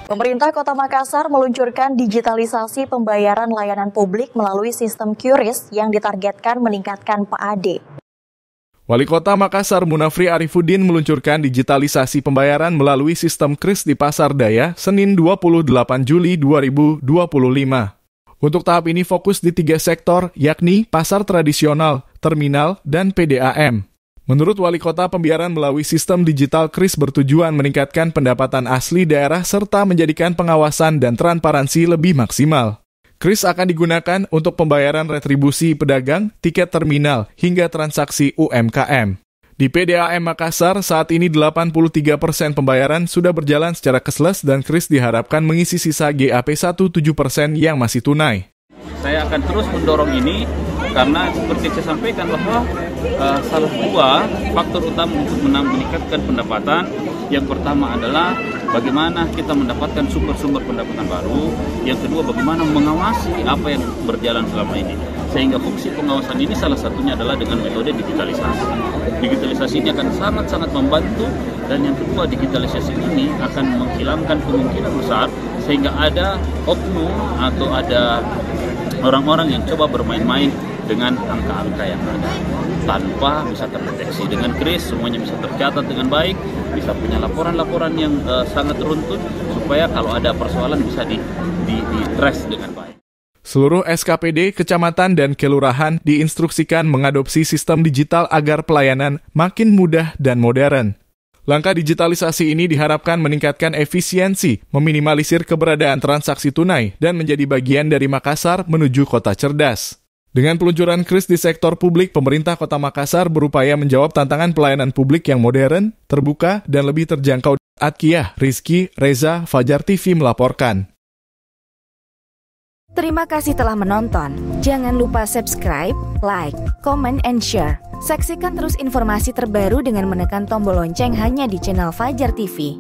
Pemerintah Kota Makassar meluncurkan digitalisasi pembayaran layanan publik melalui sistem QRIS yang ditargetkan meningkatkan PAD. Wali Kota Makassar Munafri Arifuddin meluncurkan digitalisasi pembayaran melalui sistem QRIS di Pasar Daya Senin 28 Juli 2025. Untuk tahap ini fokus di 3 sektor, yakni pasar tradisional, terminal, dan PDAM. Menurut Wali Kota, pembayaran melalui sistem digital QRIS bertujuan meningkatkan pendapatan asli daerah serta menjadikan pengawasan dan transparansi lebih maksimal. QRIS akan digunakan untuk pembayaran retribusi pedagang, tiket terminal, hingga transaksi UMKM. Di PDAM Makassar, saat ini 83% pembayaran sudah berjalan secara cashless dan QRIS diharapkan mengisi sisa GAP 17% yang masih tunai. Saya akan terus mendorong ini karena seperti saya sampaikan bahwa salah 2 faktor utama untuk meningkatkan pendapatan. Yang pertama adalah bagaimana kita mendapatkan sumber-sumber pendapatan baru. Yang kedua, bagaimana mengawasi apa yang berjalan selama ini. Sehingga fungsi pengawasan ini salah satunya adalah dengan metode digitalisasi. Digitalisasi ini akan sangat-sangat membantu, dan yang kedua, digitalisasi ini akan menghilangkan kemungkinan besar sehingga ada oknum atau ada orang-orang yang coba bermain-main dengan angka-angka yang ada tanpa bisa terdeteksi. Dengan QRIS semuanya bisa tercatat dengan baik, bisa punya laporan-laporan yang sangat runtut supaya kalau ada persoalan bisa di-trace dengan baik. Seluruh SKPD, kecamatan, dan kelurahan diinstruksikan mengadopsi sistem digital agar pelayanan makin mudah dan modern. Langkah digitalisasi ini diharapkan meningkatkan efisiensi, meminimalisir keberadaan transaksi tunai, dan menjadi bagian dari Makassar menuju kota cerdas. Dengan peluncuran QRIS di sektor publik, pemerintah Kota Makassar berupaya menjawab tantangan pelayanan publik yang modern, terbuka, dan lebih terjangkau. Atkiah, Rizky, Reza, Fajar TV melaporkan. Terima kasih telah menonton. Jangan lupa subscribe, like, comment, and share. Saksikan terus informasi terbaru dengan menekan tombol lonceng hanya di channel Fajar TV.